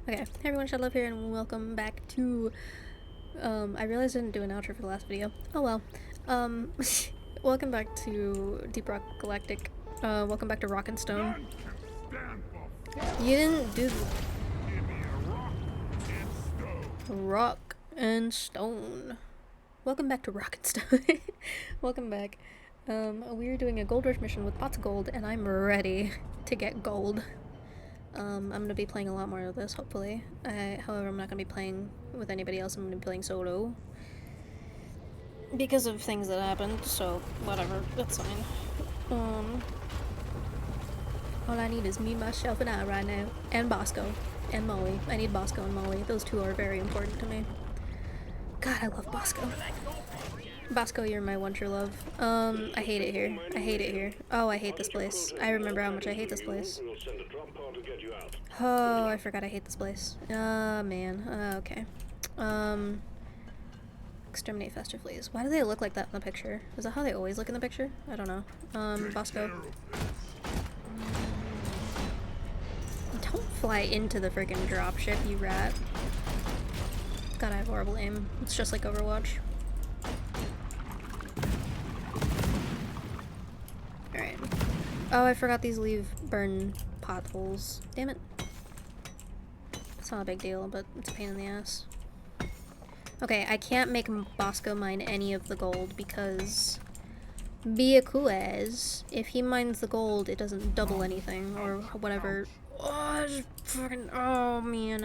Okay, hey everyone, Shadowlove here, and welcome back to, I realized I didn't do an outro for the last video. Oh well. Um, welcome back to Deep Rock Galactic. Welcome back to Rock and Stone. You didn't do Rock and Stone. Welcome back to Rock and Stone. Welcome back. We're doing a gold rush mission with pots of gold, and I'm ready to get gold. I'm gonna be playing a lot more of this, hopefully. However, I'm not gonna be playing with anybody else. I'm gonna be playing solo. Because of things that happened, so whatever, that's fine. All I need is me, myself, and I right now. And Bosco. And Molly. I need Bosco and Molly. Those two are very important to me. God, I love Bosco. Bosco, you're my one true love. I hate it here. I hate it here. Oh, I hate this place. I remember how much I hate this place. Oh, I forgot I hate this place. Man. Okay. Exterminate festive fleas. Why do they look like that in the picture? Is that how they always look in the picture? I don't know. Bosco. Don't fly into the freaking dropship, you rat. God, I have horrible aim. It's just like Overwatch. Alright. Oh, I forgot these leave burn potholes. Damn it. It's not a big deal, but it's a pain in the ass. Okay, I can't make Bosco mine any of the gold because if he mines the gold, it doesn't double anything or whatever. Oh, fucking, oh man,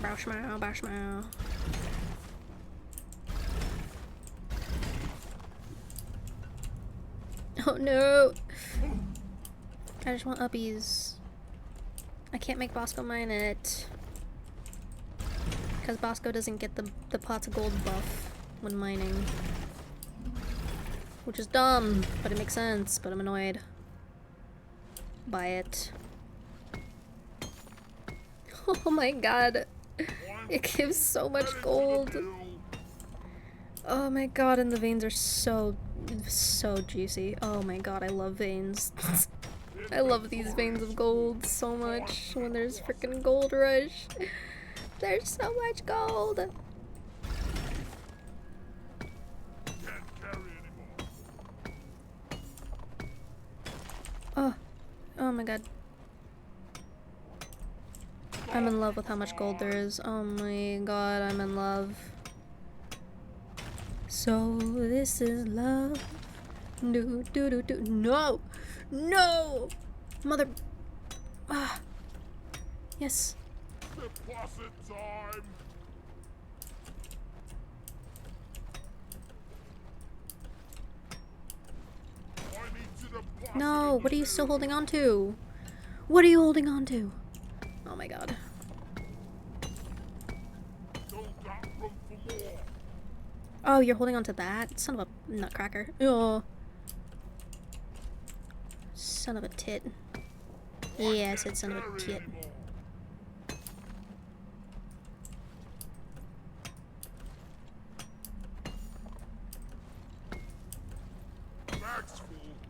Bashmao. Oh no! I just want uppies. I can't make Bosco mine it. Because Bosco doesn't get the pots of gold buff when mining. Which is dumb, but it makes sense, but I'm annoyed by it. Oh my god. It gives so much gold. Oh my god, and the veins are so juicy. Oh my god, I love veins. I love these veins of gold so much when there's freaking gold rush. There's so much gold. Oh my god. I'm in love with how much gold there is. Oh my god, I'm in love. So this is love. Do do do do. No! No! Mother. Ah. Yes. Deposit time. No, what are you still holding on to? What are you holding on to? Oh my god. Oh, you're holding on to that? Son of a nutcracker. Oh. Son of a tit. Yeah, I said son of a tit.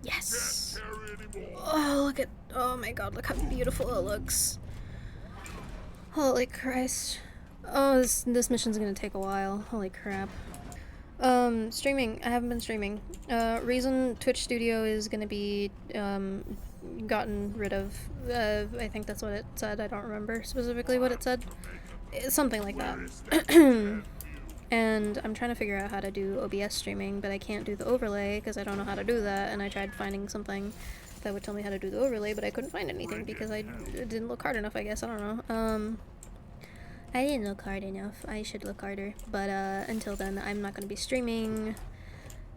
Yes! Oh, look at- oh my god, look how beautiful it looks. Holy Christ. Oh, this mission's gonna take a while. Holy crap. Streaming. I haven't been streaming. Reason Twitch Studio is gonna be, gotten rid of. I think that's what it said. I don't remember specifically what it said. Something like that. And I'm trying to figure out how to do OBS streaming, but I can't do the overlay because I don't know how to do that, and I tried finding something that would tell me how to do the overlay, but I couldn't find anything because I didn't look hard enough, I guess. I don't know. I didn't look hard enough. I should look harder. But until then, I'm not going to be streaming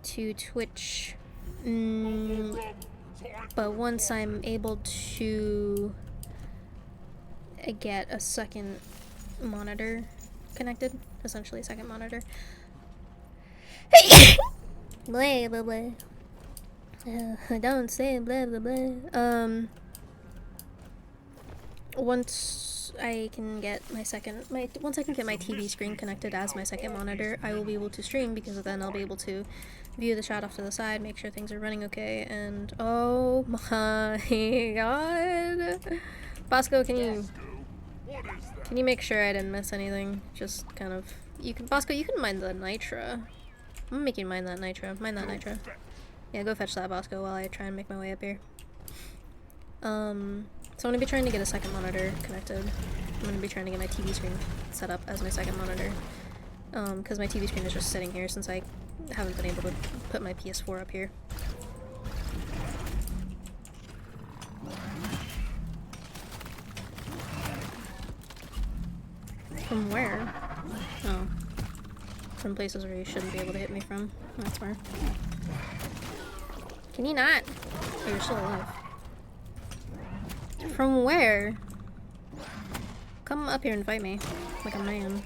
to Twitch. But once I'm able to get a second monitor connected, essentially a second monitor. Blah, blah, blah. Don't say blah, blah, blah. Once I can get my TV screen connected as my second monitor, I will be able to stream, because then I'll be able to view the shot off to the side, make sure things are running okay, and oh my god. Bosco, can What is that? you make sure I didn't miss anything? Just kind of, you can, Bosco, you can mine the nitra. I'm gonna make you mine that nitra. Mine that nitra. Yeah, go fetch that, Bosco, while I try and make my way up here. So I'm gonna be trying to get a second monitor connected. I'm gonna be trying to get my TV screen set up as my second monitor. Because my TV screen is just sitting here since I haven't been able to put my PS4 up here. From where? Oh. From places where you shouldn't be able to hit me from. That's where. Can you not? Oh, you're still alive. From where? Come up here and fight me. Like a man.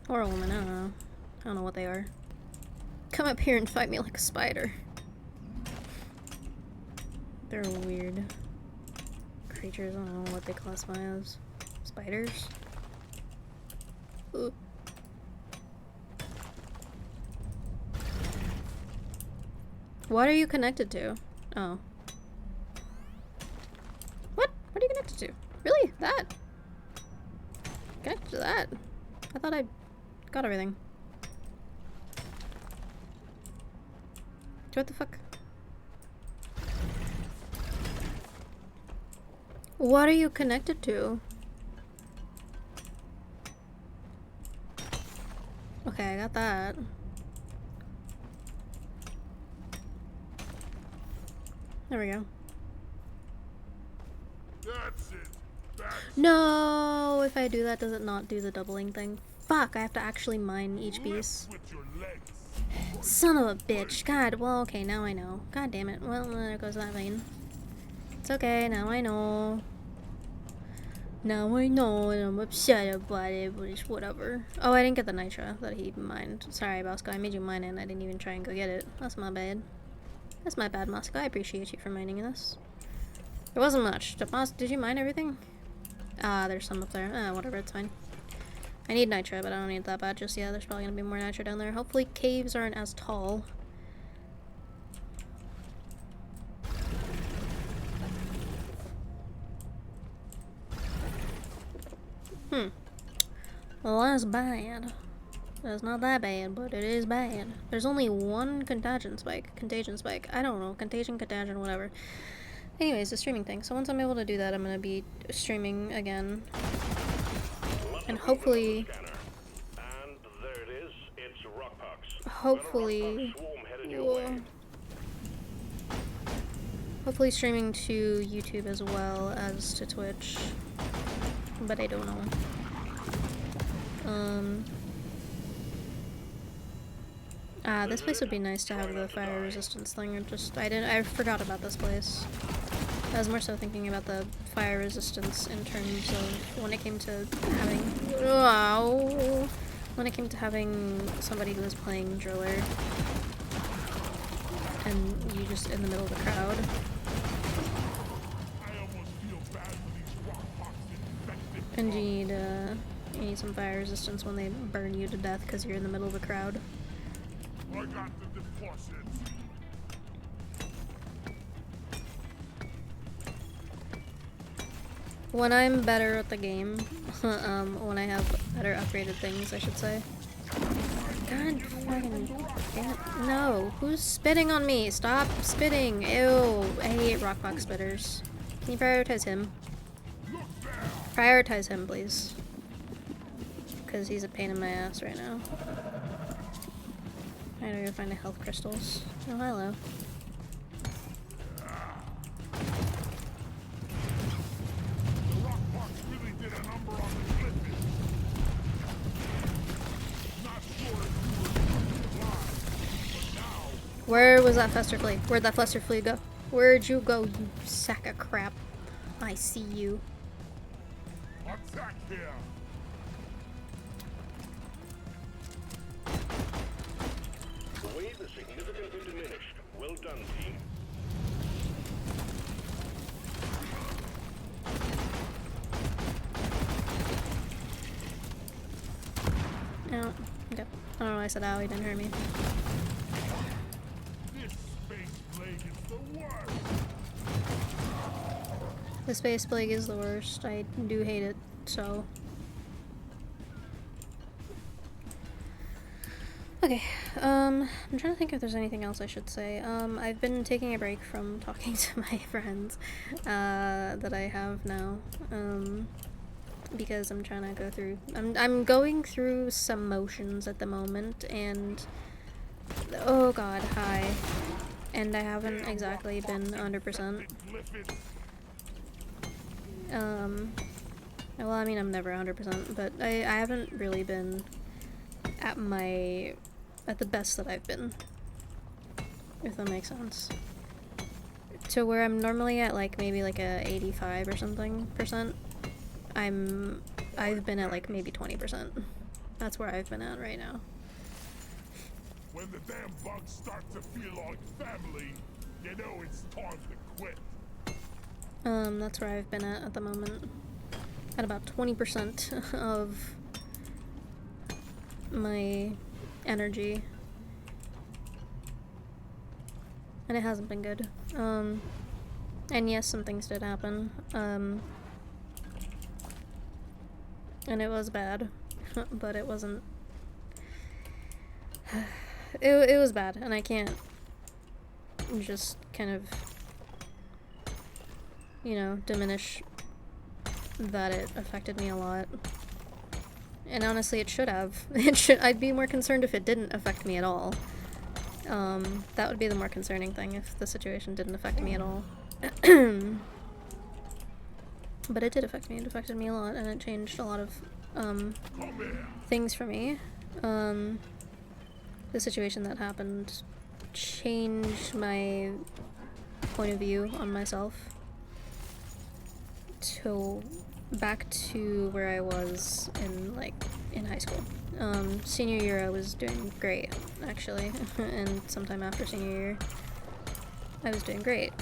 Or a woman, I don't know. I don't know what they are. Come up here and fight me like a spider. They're weird creatures, I don't know what they classify as. Spiders? Ooh. What are you connected to? Oh. What? What are you connected to? Really? That? Connected to that? I thought I got everything. What the fuck? What are you connected to? Okay, I got that. There we go. That's it. No! If I do that, does it not do the doubling thing? Fuck, I have to actually mine each piece. With your legs. Son of a bitch. God, well, okay, now I know. God damn it. Well, there goes that vein. It's okay, now I know. Now I know, and I'm upset about it, but it's whatever. Oh, I didn't get the nitra that he mined. Sorry, Bosco, I made you mine it and I didn't even try and go get it. That's my bad. That's my bad, Bosco. I appreciate you for mining this. There wasn't much. Did you mine everything? Ah, there's some up there. Ah, whatever, it's fine. I need nitra, but I don't need it that bad just yet. There's probably gonna be more nitra down there. Hopefully caves aren't as tall. Well, that's bad. That's not that bad, but it is bad. There's only one contagion spike. I don't know. Contagion, whatever. Anyways, the streaming thing. So once I'm able to do that, I'm gonna be streaming again. And hopefully... Hopefully streaming to YouTube as well as to Twitch. But I don't know. This place would be nice to have the fire resistance thing. I forgot about this place. I was more so thinking about the fire resistance in terms of when it came to having somebody who was playing driller and you just in the middle of the crowd. And you need some fire resistance when they burn you to death because you're in the middle of the crowd. I got the deposits. When I'm better at the game, when I have better upgraded things, I should say. God fucking damn it. No, who's spitting on me? Stop spitting. Ew, I hate rockbox spitters. Can you prioritize him? Prioritize him, please. Because he's a pain in my ass right now. I gotta go find the health crystals. Oh, hello. Where was that Fester Flea? Where'd that Fester Flea go? Where'd you go, you sack of crap? I see you. Attack here. The wave is significantly diminished. Well done, team. No. Okay. I don't know why I said ow, he didn't hear me. This space plague is the worst. The space plague is the worst. I do hate it, so. Okay, I'm trying to think if there's anything else I should say. I've been taking a break from talking to my friends, that I have now, because I'm trying to go through, I'm going through some motions at the moment, and, oh god, hi, and I haven't exactly been 100%. Well, I mean, I'm never 100%, but I haven't really been at the best that I've been, if that makes sense. To where I'm normally at, like, maybe like a 85 or something %, I've been at like maybe 20%. That's where I've been at right now. When the damn bugs start to feel like family, you know it's time to quit. That's where I've been at the moment. At about 20% of my energy. And it hasn't been good. And yes, some things did happen. And it was bad. But it wasn't... it was bad, and I can't just kind of, you know, diminish that it affected me a lot. And honestly, it should have. I'd be more concerned if it didn't affect me at all. That would be the more concerning thing, if the situation didn't affect me at all. But it did affect me. It affected me a lot, and it changed a lot of, things for me. The situation that happened changed my point of view on myself to back to where I was in high school. Senior year I was doing great, actually, and sometime after senior year I was doing great.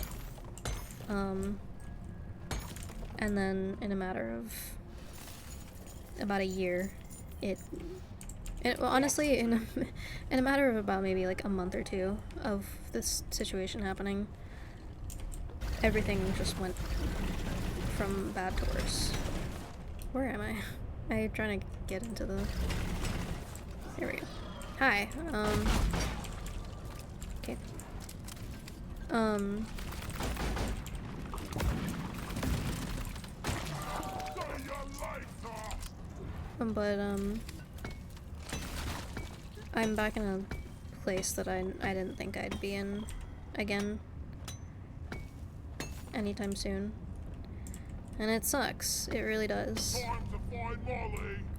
And then in a matter of about a year, well, honestly, in a matter of about maybe like a month or two of this situation happening, everything just went from bad to worse. Where am I? I'm trying to get into the... There we go. Hi, okay. But, I'm back in a place that I didn't think I'd be in again anytime soon. And it sucks. It really does. Time to find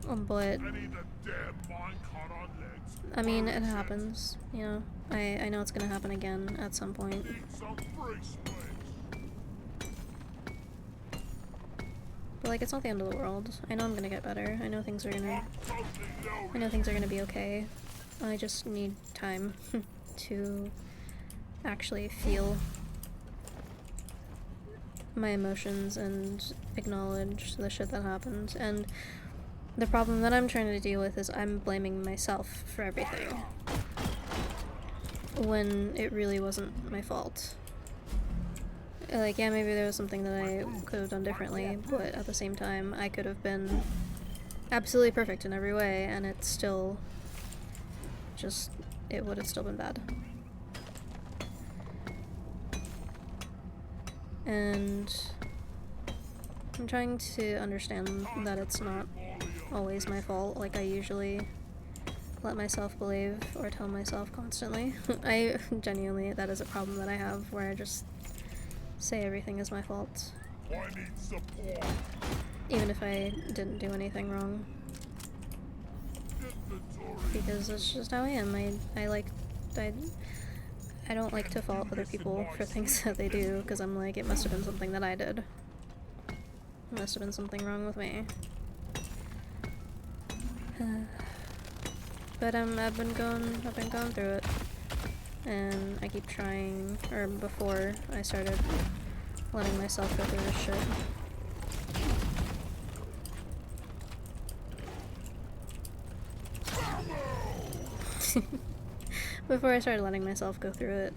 Molly. But, I need a damn minecart on legs. I mean, it happens, you know. I know it's gonna happen again at some point. Need some free space. But, like, it's not the end of the world. I know I'm gonna get better. I know things are gonna... Totally I know things are gonna be okay. I just need time to actually feel my emotions and acknowledge the shit that happened. And the problem that I'm trying to deal with is I'm blaming myself for everything, when it really wasn't my fault. Like, yeah, maybe there was something that I could have done differently, but at the same time, I could have been absolutely perfect in every way, and it's still just, it would have still been bad. And I'm trying to understand that it's not always my fault, like I usually let myself believe or tell myself constantly. I genuinely, that is a problem that I have, where I just say everything is my fault, I need support. even if I didn't do anything wrong. Inventory. Because that's just how I am. I don't like to fault other people for things that they do, because I'm like, it must have been something that I did. It must have been something wrong with me. But I've been going through it, and I keep trying. Or before I started letting myself go through this shit. Before I started letting myself go through it,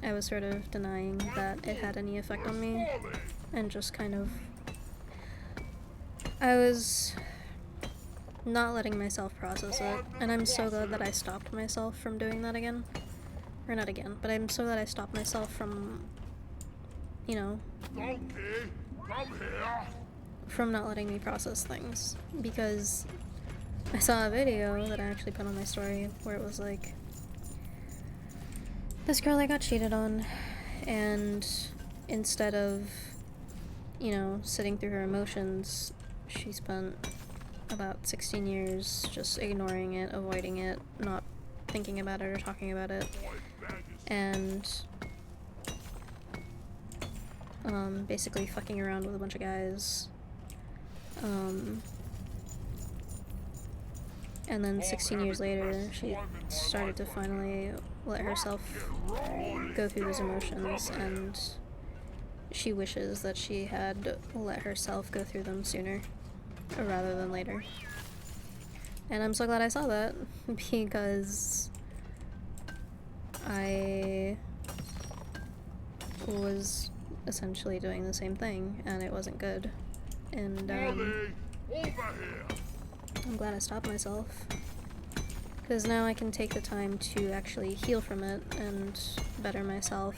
I was sort of denying that it had any effect on me, and just kind of... I was not letting myself process it, and I'm so glad that I stopped myself from doing that again. Or not again, but I'm so glad I stopped myself from, you know, Donkey, come here. from not letting me process things, because I saw a video that I actually put on my story where it was like, this girl that got cheated on, and instead of, you know, sitting through her emotions, she spent about 16 years just ignoring it, avoiding it, not thinking about it or talking about it, and basically fucking around with a bunch of guys. And then 16 years later, she started to finally let herself go through those emotions, and she wishes that she had let herself go through them sooner, rather than later. And I'm so glad I saw that, because I was essentially doing the same thing, and it wasn't good. And Over here. I'm glad I stopped myself, because now I can take the time to actually heal from it and better myself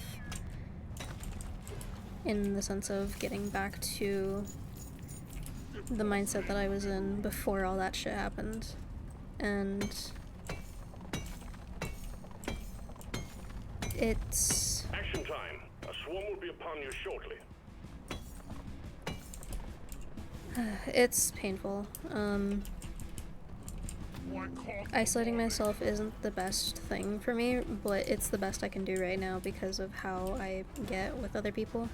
in the sense of getting back to the mindset that I was in before all that shit happened. And it's... Action time. A swarm will be upon you shortly. it's painful. Isolating myself isn't the best thing for me, but it's the best I can do right now because of how I get with other people.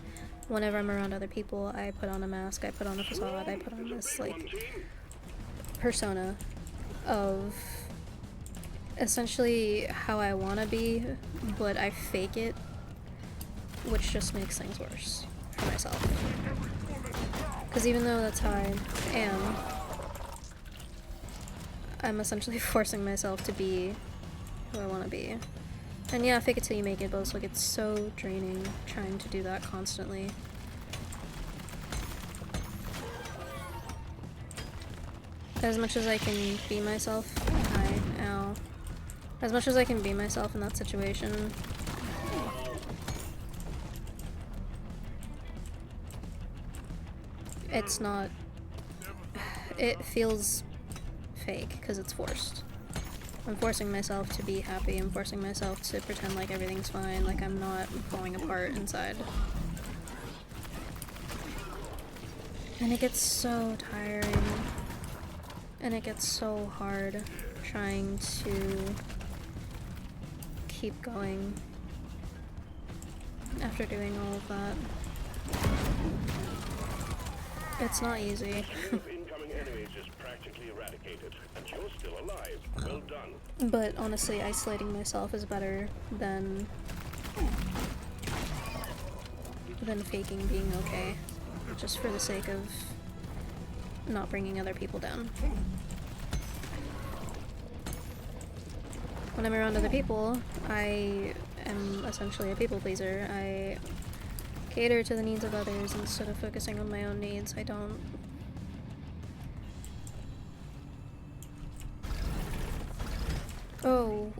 Whenever I'm around other people, I put on a mask, I put on a facade, I put on this, like, persona of essentially how I want to be, but I fake it, which just makes things worse for myself. Because even though that's how I am, I'm essentially forcing myself to be who I want to be. And yeah, fake it till you make it, but it's like, it's so draining trying to do that constantly. As much as I can be myself, as much as I can be myself in that situation, it's not, it feels fake because it's forced. I'm forcing myself to be happy, I'm forcing myself to pretend like everything's fine, like I'm not falling apart inside. And it gets so tiring. And it gets so hard trying to keep going after doing all of that. It's not easy. Incoming enemies is practically eradicated, and you're still alive. Well done. But honestly, isolating myself is better than faking being okay, just for the sake of not bringing other people down. When I'm around other people, I am essentially a people pleaser. I cater to the needs of others instead of focusing on my own needs. I don't...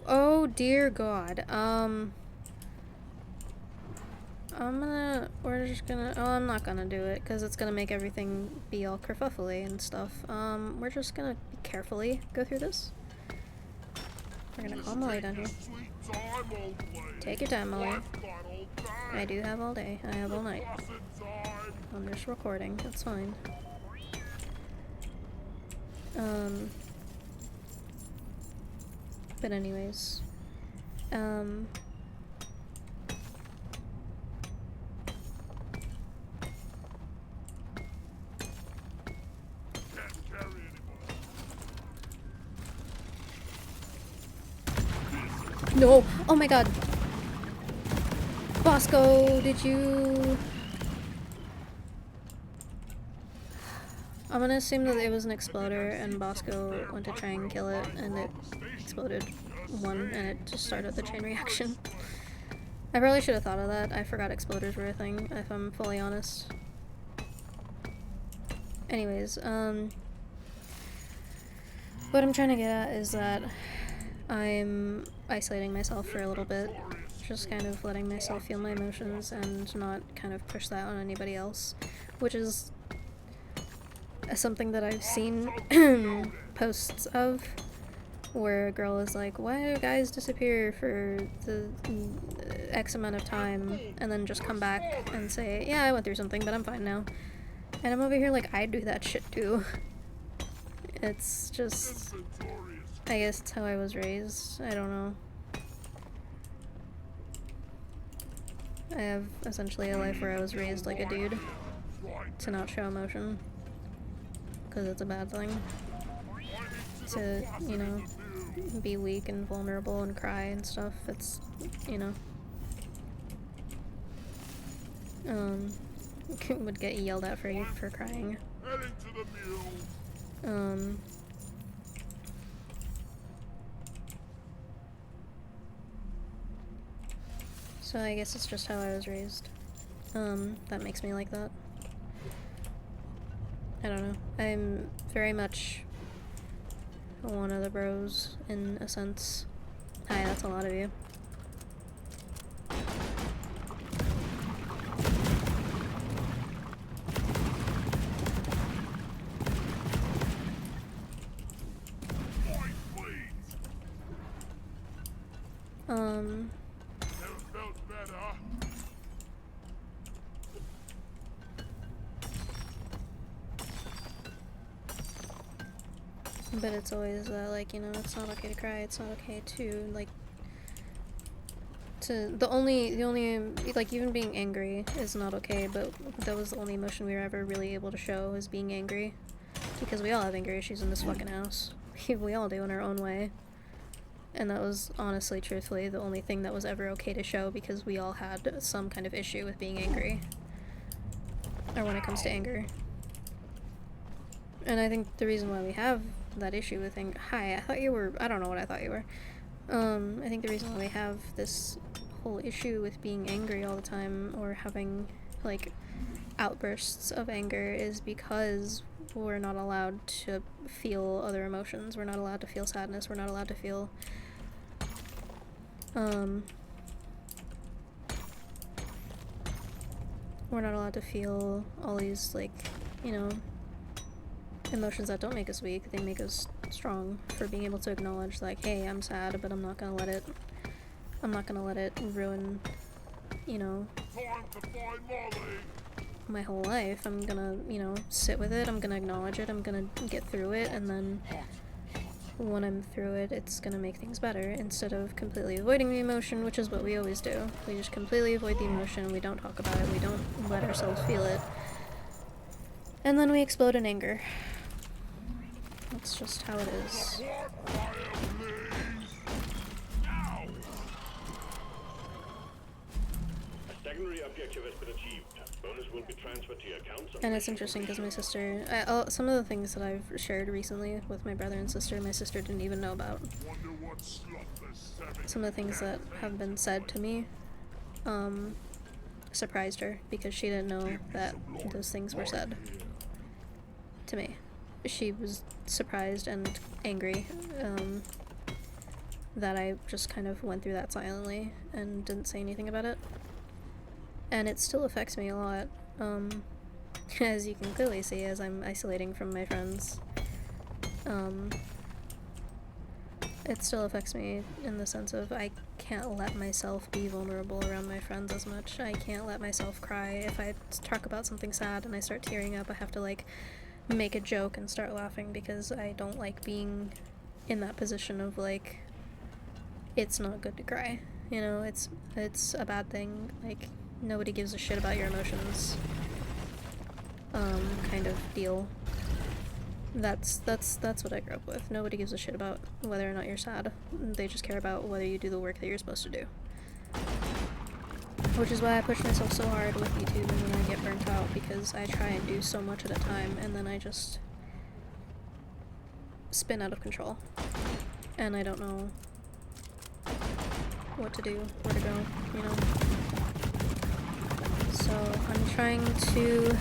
Oh dear God. I'm not gonna do it, because it's gonna make everything be all kerfuffly and stuff. We're just gonna carefully go through this. We're gonna calm Molly down here. Take your time, Molly. I do have all day. I have all night. I'm just recording. That's fine. But anyways. No! Oh my God! Bosco, did you... I'm gonna assume that it was an exploder and Bosco went to try and kill it and it exploded and it just started the chain reaction. I probably should have thought of that. I forgot exploders were a thing, if I'm fully honest. Anyways, what I'm trying to get at is that I'm isolating myself for a little bit. Just kind of letting myself feel my emotions and not kind of push that on anybody else. Which is something that I've seen posts of, where a girl is like, why do guys disappear for the X amount of time and then just come back and say, yeah, I went through something, but I'm fine now. And I'm over here like, I do that shit too. It's just, I guess it's how I was raised. I don't know. I have essentially a life where I was raised like a dude to not show emotion. Because it's a bad thing. To, you know, be weak and vulnerable and cry and stuff. It's, you know. Would get yelled at for crying. So I guess it's just how I was raised. That makes me like that. I don't know. I'm very much one of the bros, in a sense. Hi, that's a lot of you. Never felt better. But it's always, like, you know, it's not okay to cry, it's not okay to, like, the only, like, even being angry is not okay, but that was the only emotion we were ever really able to show, is being angry. Because we all have anger issues in this fucking house. We all do in our own way. And that was, honestly, truthfully, the only thing that was ever okay to show, because we all had some kind of issue with being angry. Or when it comes to anger. And I think the reason why we have that issue with anger— hi, I thought you were— I don't know what I thought you were. I think the reason why we have this whole issue with being angry all the time, or having, like, outbursts of anger, is because we're not allowed to feel other emotions. We're not allowed to feel sadness. We're not allowed to feel, we're not allowed to feel all these, like, you know, emotions that don't make us weak. They make us strong, for being able to acknowledge, like, hey, I'm sad, but I'm not gonna let it ruin, you know, Time to find Molly. my whole life. I'm gonna, you know, sit with it, I'm gonna acknowledge it, I'm gonna get through it, and then when I'm through it, it's gonna make things better, instead of completely avoiding the emotion, which is what we always do. We just completely avoid the emotion, we don't talk about it, we don't let ourselves feel it. And then we explode in anger. That's just how it is. A secondary objective has been achieved. Bonus will be transferred to your accounts. And it's interesting because my sister— some of the things that I've shared recently with my brother and sister, my sister didn't even know about. Some of the things that have been said to me surprised her, because she didn't know that those things were said to me. She was surprised and angry that I just kind of went through that silently and didn't say anything about it. And it still affects me a lot, as you can clearly see, as I'm isolating from my friends. It still affects me in the sense of I can't let myself be vulnerable around my friends as much. I can't let myself cry. If I talk about something sad and I start tearing up, I have to, like, make a joke and start laughing, because I don't like being in that position of, like, it's not good to cry. You know, it's a bad thing. Like, nobody gives a shit about your emotions, kind of deal. That's what I grew up with. Nobody gives a shit about whether or not you're sad. They just care about whether you do the work that you're supposed to do. Which is why I push myself so hard with YouTube, and then I get burnt out, because I try and do so much at a time, and then I just spin out of control. And I don't know what to do, where to go, you know? So I'm trying to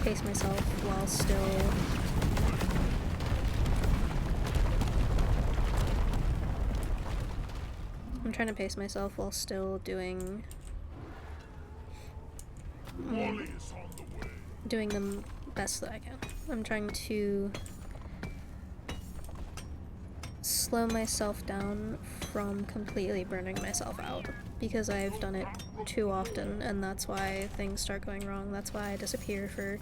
pace myself while still doing Wally is on the way. doing the best that I can. I'm trying to slow myself down from completely burning myself out, because I've done it too often, and that's why things start going wrong. That's why I disappear for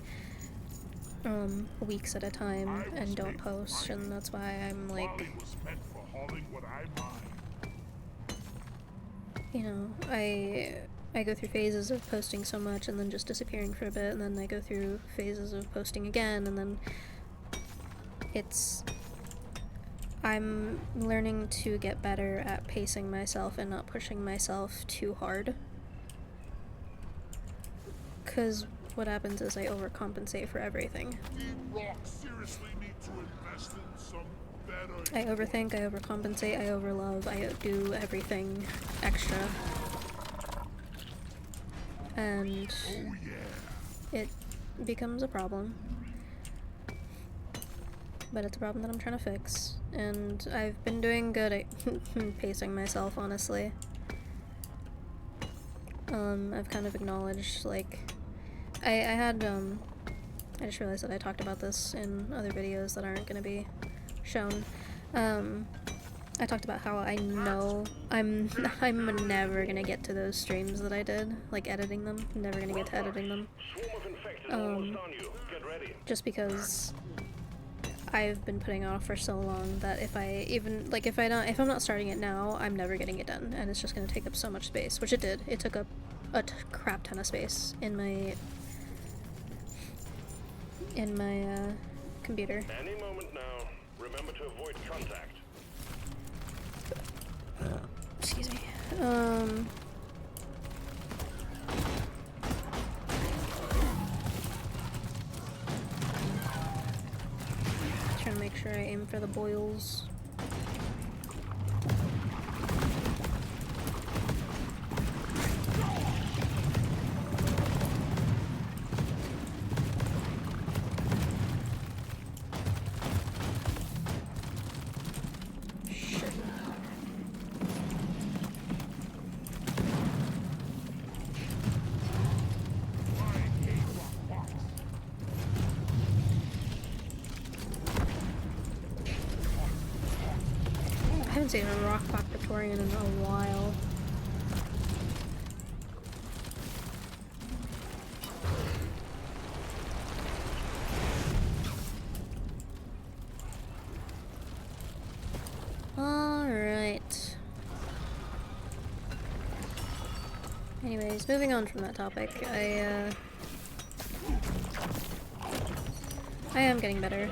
weeks at a time and don't post, and that's why I'm like, Wally was meant for hauling what I mine. you know, I go through phases of posting so much and then just disappearing for a bit, and then I go through phases of posting again, and then I'm learning to get better at pacing myself and not pushing myself too hard. Because what happens is I overcompensate for everything. Deep Rock seriously need to invest in some better. I overthink, I overcompensate, I overlove, I do everything extra. And Oh yeah. it becomes a problem. But it's a problem that I'm trying to fix. And I've been doing good at pacing myself, honestly. I've kind of acknowledged, like, I just realized that I talked about this in other videos that aren't gonna be shown. I talked about how I know I'm never gonna get to those streams that I did, like editing them. I'm never gonna get to editing them. Swarm of infected almost on you. Get ready. Just because I've been putting it off for so long that if I'm not starting it now, I'm never getting it done, and it's just gonna take up so much space, which it did. It took up a crap ton of space in my computer. Any moment now. Remember to avoid contact. Excuse me. Trying to make sure I aim for the boils. I haven't seen a Rockbot Victorian in a while. Alright. Anyways, moving on from that topic, I am getting better.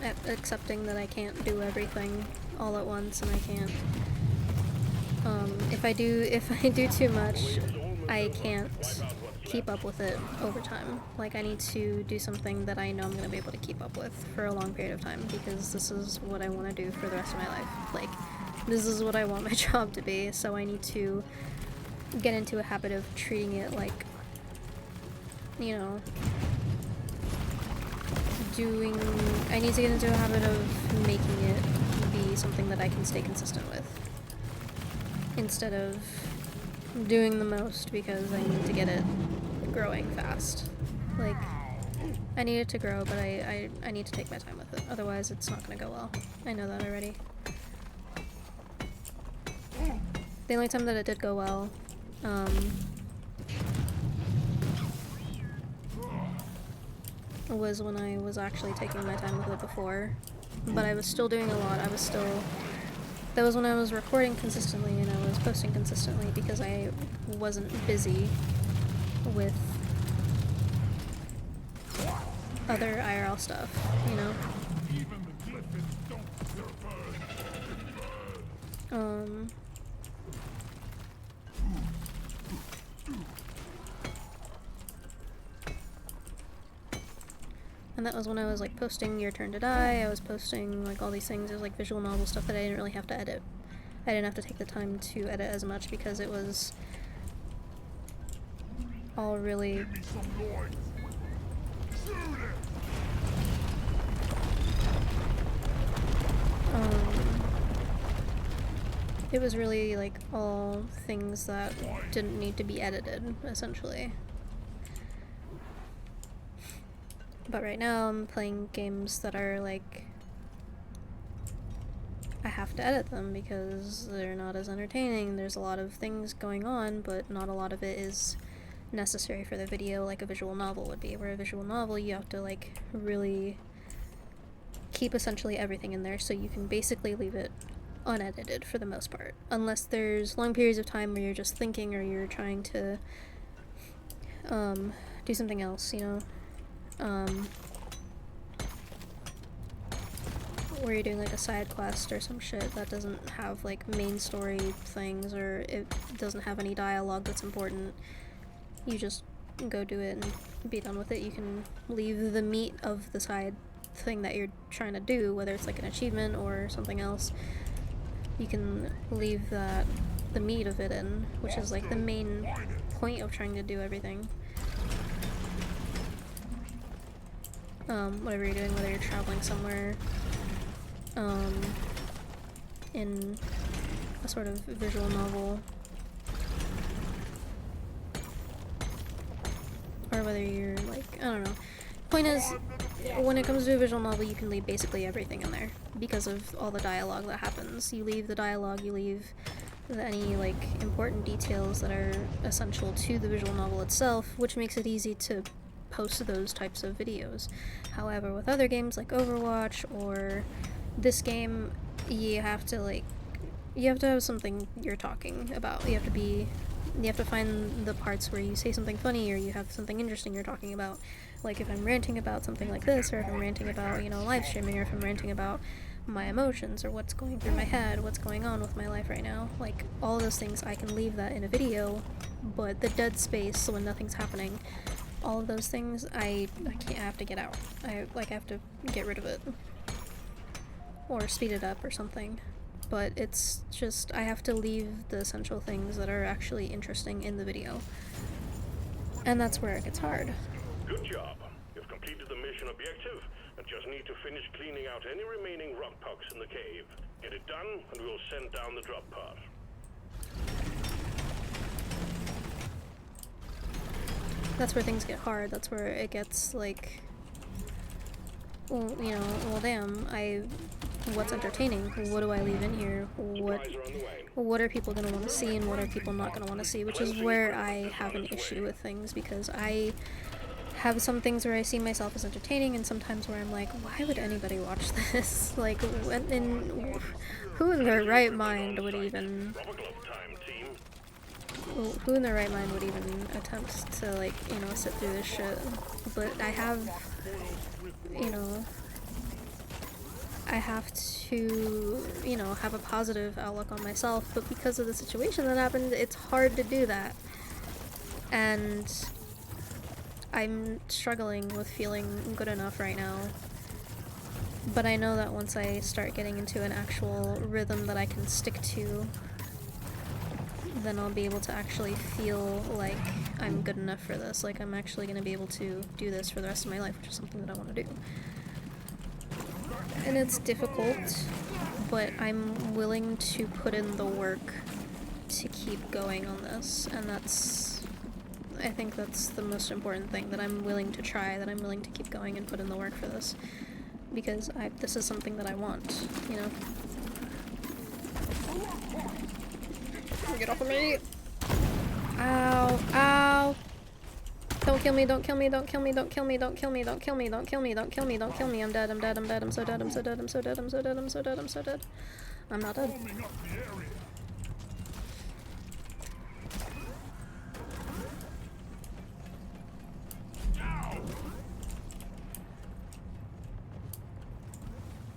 At accepting that I can't do everything all at once, and I can't, if I do too much, I can't keep up with it over time. Like, I need to do something that I know I'm gonna be able to keep up with for a long period of time, because this is what I want to do for the rest of my life. Like, this is what I want my job to be, so I need to get into a habit of treating it like, you know, I need to get into a habit of making it be something that I can stay consistent with, instead of doing the most because I need to get it growing fast. Like, I need it to grow, but I need to take my time with it, otherwise it's not gonna go well. I know that already. The only time that it did go well, was when I was actually taking my time with it before, but I was still doing a lot. That was when I was recording consistently and I was posting consistently, because I wasn't busy with other IRL stuff, you know? Even the Glyphins don't survive. And that was when I was like posting Your Turn to Die, I was posting like all these things. There's like visual novel stuff that I didn't really have to edit. I didn't have to take the time to edit as much because it was all really Give me some noise. Shoot it. it was really like all things that didn't need to be edited, essentially. But right now I'm playing games that are like, I have to edit them because they're not as entertaining. There's a lot of things going on, but not a lot of it is necessary for the video like a visual novel would be. Where a visual novel, you have to like really keep essentially everything in there, so you can basically leave it unedited for the most part. Unless there's long periods of time where you're just thinking or you're trying to do something else, you know? Where you're doing like a side quest or some shit that doesn't have like main story things, or it doesn't have any dialogue that's important. You just go do it and be done with it. You can leave the meat of the side thing that you're trying to do, whether it's like an achievement or something else. You can leave the meat of it in, which is like the main point of trying to do everything. Whatever you're doing, whether you're traveling somewhere, in a sort of visual novel, or whether you're like, I don't know. Point is, when it comes to a visual novel, you can leave basically everything in there because of all the dialogue that happens. You leave the dialogue, you leave any like important details that are essential to the visual novel itself, which makes it easy to post those types of videos. However, with other games like Overwatch or this game, you have to have something you're talking about. You have to find the parts where you say something funny or you have something interesting you're talking about. Like if I'm ranting about something like this, or if I'm ranting about, you know, live streaming, or if I'm ranting about my emotions or what's going through my head, what's going on with my life right now. Like all those things, I can leave that in a video, but the dead space when nothing's happening, all of those things, I have to get out. I have to get rid of it. Or speed it up or something. But it's just, I have to leave the essential things that are actually interesting in the video. And that's where it gets hard. Good job. You've completed the mission objective and just need to finish cleaning out any remaining rock pucks in the cave. Get it done and we'll send down the drop pod. That's where things get hard. That's where it gets like, well, you know, well damn, what's entertaining? What do I leave in here? What are people gonna want to see and what are people not gonna want to see? Which is where I have an issue with things, because I have some things where I see myself as entertaining and sometimes where I'm like, why would anybody watch this? Like, who in their right mind would even... Who in their right mind would even attempt to, like, you know, sit through this shit? But I have, you know... I have to, you know, have a positive outlook on myself, but because of the situation that happened, it's hard to do that. And I'm struggling with feeling good enough right now. But I know that once I start getting into an actual rhythm that I can stick to, then I'll be able to actually feel like I'm good enough for this. Like I'm actually going to be able to do this for the rest of my life, which is something that I want to do. And it's difficult, but I'm willing to put in the work to keep going on this, and I think that's the most important thing, that I'm willing to try, that I'm willing to keep going and put in the work for this, because this is something that I want, you know? Get off of me! Ow, ow! Don't kill me, don't kill me, don't kill me, don't kill me, don't kill me, don't kill me, don't kill me, don't kill me, don't kill me, I'm dead, I'm dead, I'm dead, I'm so dead, I'm so dead, I'm so dead, I'm so dead, I'm so dead, I'm so dead. I'm not dead.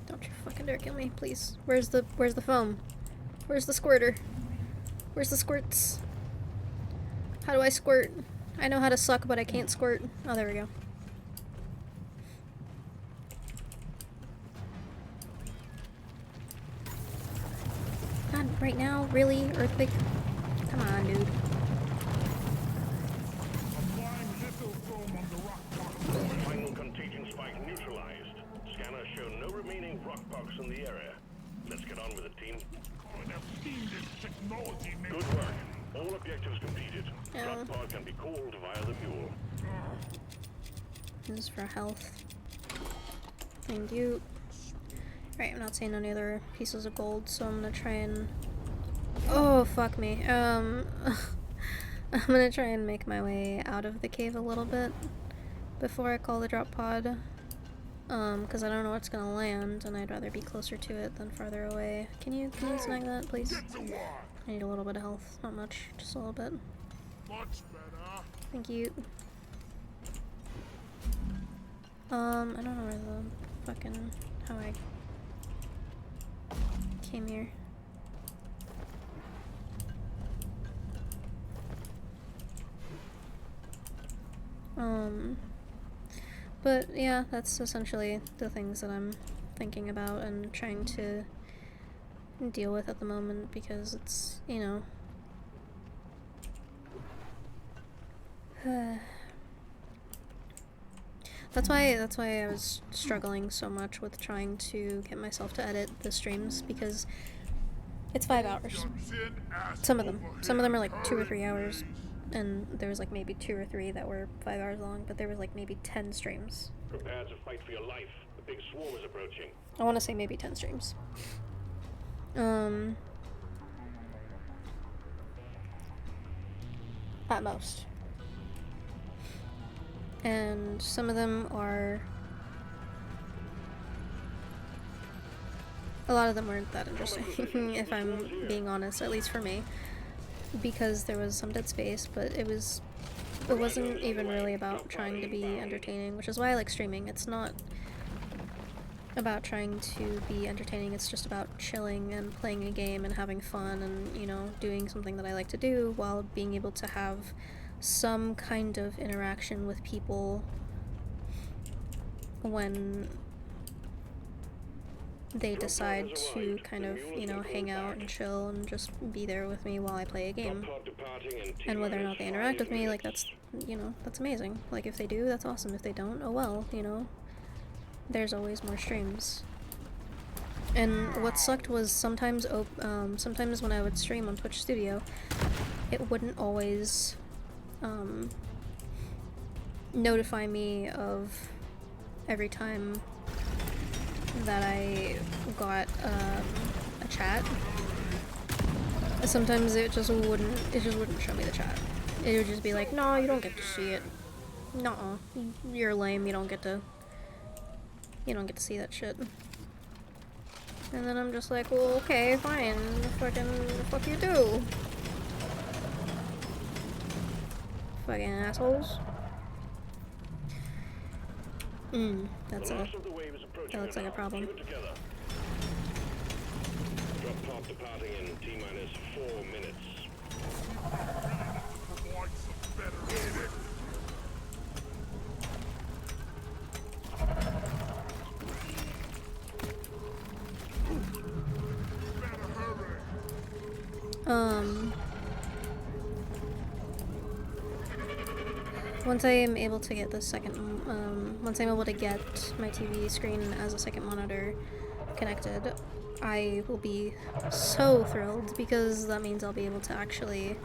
Don't you fucking dare kill me, please. Where's the foam? Where's the squirter? Where's the squirts? How do I squirt? I know how to suck, but I can't squirt. Oh, there we go. God, right now? Really? Earthquake? Come on, dude. Applying lithophone on the rock box. Final contagion spike neutralized. Scanners show no remaining rock bugs in the area. Let's get on with it, team. Oh, and I've seen this technology make Good work. All objectives completed. Drop pod can be called via the mule. This is for health. Thank you. Right, I'm not seeing any other pieces of gold, so I'm gonna try and... Oh, fuck me. I'm gonna try and make my way out of the cave a little bit before I call the drop pod. Because I don't know what's gonna land, and I'd rather be closer to it than farther away. Can you snag that, please? Get to work. I need a little bit of health. Not much, just a little bit. Much better. Thank you. I don't know where the fucking... how I came here. But yeah, that's essentially the things that I'm thinking about and trying to deal with at the moment, because it's, you know... That's why I was struggling so much with trying to get myself to edit the streams, because it's 5 hours. Some of them are like 2 or 3 hours, and there was like maybe 2 or 3 that were 5 hours long, but there was like maybe 10 streams. Prepare to fight for your life. The big swarm is approaching. I want to say maybe 10 streams. At most. And some of them are... a lot of them weren't that interesting, if I'm being honest, at least for me. Because there was some dead space, but it wasn't even really about trying to be entertaining, which is why I like streaming. It's not about trying to be entertaining, it's just about chilling and playing a game and having fun and, you know, doing something that I like to do while being able to have some kind of interaction with people when they decide to kind of, you know, hang out and chill and just be there with me while I play a game. And whether or not they interact with me, like, that's, you know, that's amazing. Like, if they do, that's awesome. If they don't, oh well, you know. There's always more streams. And what sucked was sometimes when I would stream on Twitch Studio, it wouldn't always notify me of every time that I got a chat. Sometimes it just wouldn't show me the chat. It would just be like, no, you don't get to see it. Nuh-uh. You're lame, you don't get to see that shit. And then I'm just like, well, okay, fine. Fuck you do. Fucking assholes. That looks like a problem. Drop pod departing in T-minus 4 minutes. Provide some better edit. Once I am able to get once I'm able to get my TV screen as a second monitor connected, I will be so thrilled, because that means I'll be able to actually,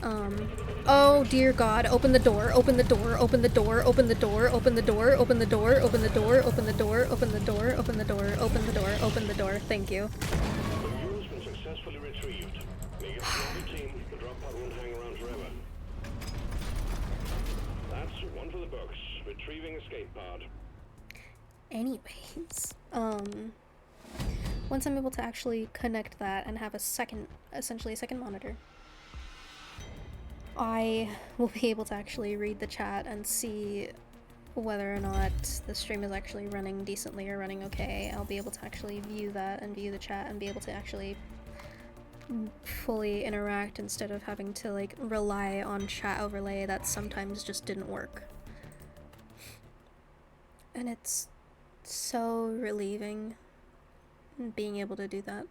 oh dear God, open the door, open the door, open the door, open the door, open the door, open the door, open the door, open the door, open the door, open the door, open the door, open the door, thank you. The mule's been successfully retrieved. Make it the team. The drop pod won't hang around forever. That's one for the books. Retrieving escape pod. Anyways, once I'm able to actually connect that and have essentially a second monitor, I will be able to actually read the chat and see whether or not the stream is actually running decently or running okay. I'll be able to actually view that and view the chat and be able to actually fully interact instead of having to, like, rely on chat overlay that sometimes just didn't work. And it's so relieving being able to do that.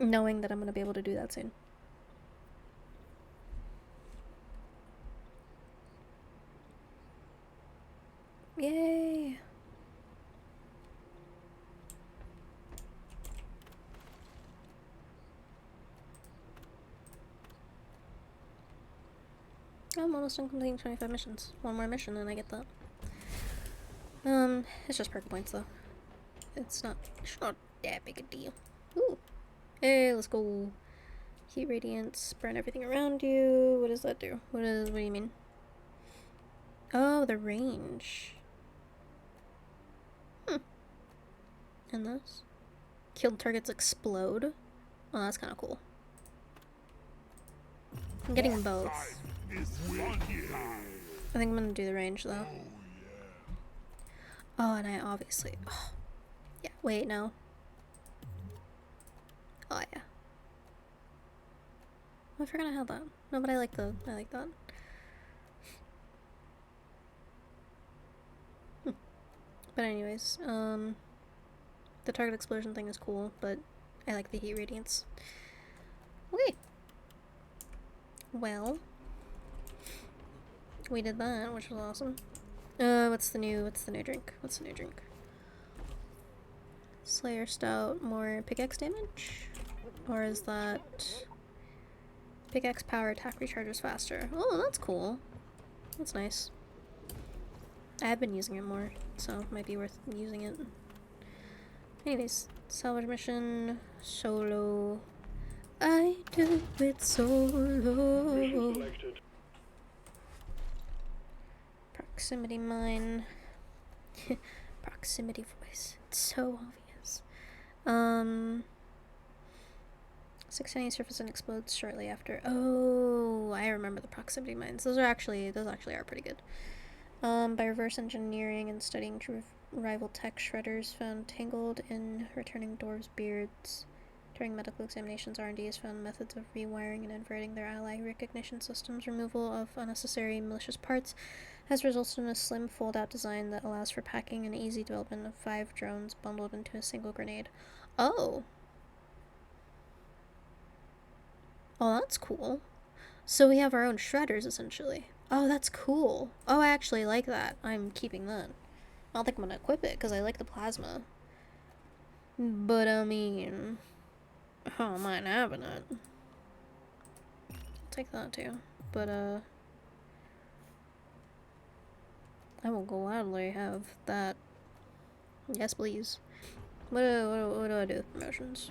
knowing that I'm gonna be able to do that soon. Yay! I'm almost done completing 25 missions. One more mission and I get that. It's just perk points though. It's not that big a deal. Ooh. Hey, let's go. Heat radiance, burn everything around you. What does that do? What do you mean? Oh, the range. And this? Killed targets explode. Oh, that's kind of cool. I'm getting both. I think I'm gonna do the range though. Oh, and I obviously. Oh, yeah. Wait, no. Oh yeah. Oh, I forgot I had that. No, but I like that. But anyways, the target explosion thing is cool, but I like the heat radiance. Okay. Well, we did that, which was awesome. What's the new drink? Slayer Stout, more pickaxe damage? Or is that pickaxe power attack recharges faster? Oh, that's cool. That's nice. I have been using it more, so it might be worth using it. Anyways, salvage mission, solo. I do it solo. Proximity mine. Proximity voice. It's so obvious. 6 tiny surface and explodes shortly after. Oh, I remember the proximity mines. Those actually are pretty good. By reverse engineering and studying to rival tech, shredders found tangled in returning dwarves' beards. During medical examinations, R&D has found methods of rewiring and inverting their ally recognition systems. Removal of unnecessary malicious parts has resulted in a slim fold-out design that allows for packing and easy development of 5 drones bundled into a single grenade. Oh! Oh, that's cool. So we have our own shredders, essentially. Oh, that's cool. Oh, I actually like that. I'm keeping that. I don't think I'm gonna equip it, because I like the plasma. But, I mean... I don't mind having it. I'll take that, too. But, I will gladly have that. Yes, please. What do I do with promotions?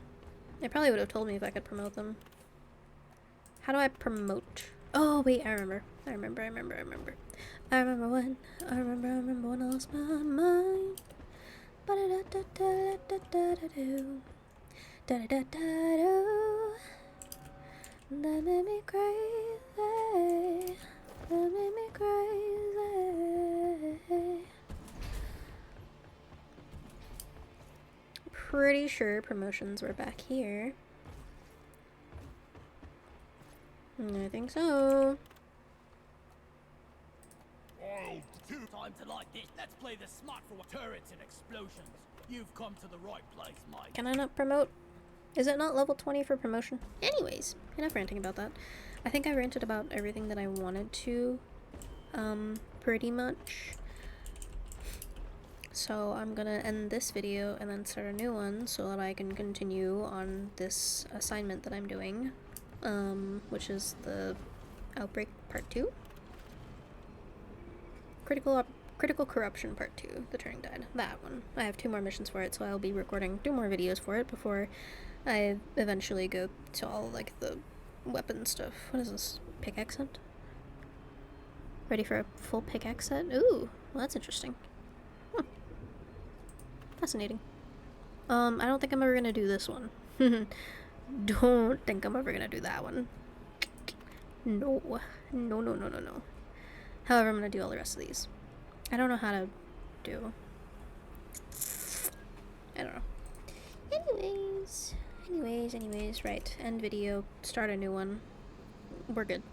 They probably would have told me if I could promote them. How do I promote? Oh, wait, I remember when I lost my mind. That made me crazy. That made me crazy. Pretty sure promotions were back here. I think so. Time to like this. Let's play the smart for turrets and explosions. You've come to the right place, mate. Can I not promote? Is it not level 20 for promotion? Anyways, enough ranting about that. I think I ranted about everything that I wanted to, pretty much. So I'm gonna end this video and then start a new one so that I can continue on this assignment that I'm doing, which is the Outbreak Part 2? Critical Corruption Part 2, The Turning Tide. That one. I have 2 more missions for it, so I'll be recording 2 more videos for it before I eventually go to all, like, the weapon stuff. What is this? Pickaxe set? Ready for a full pickaxe set? Ooh, well, that's interesting. Fascinating. I don't think I'm ever gonna do this one. Don't think I'm ever gonna do that one. No. No. However, I'm gonna do all the rest of these. I don't know how to do. I don't know. Anyways, right. End video. Start a new one. We're good.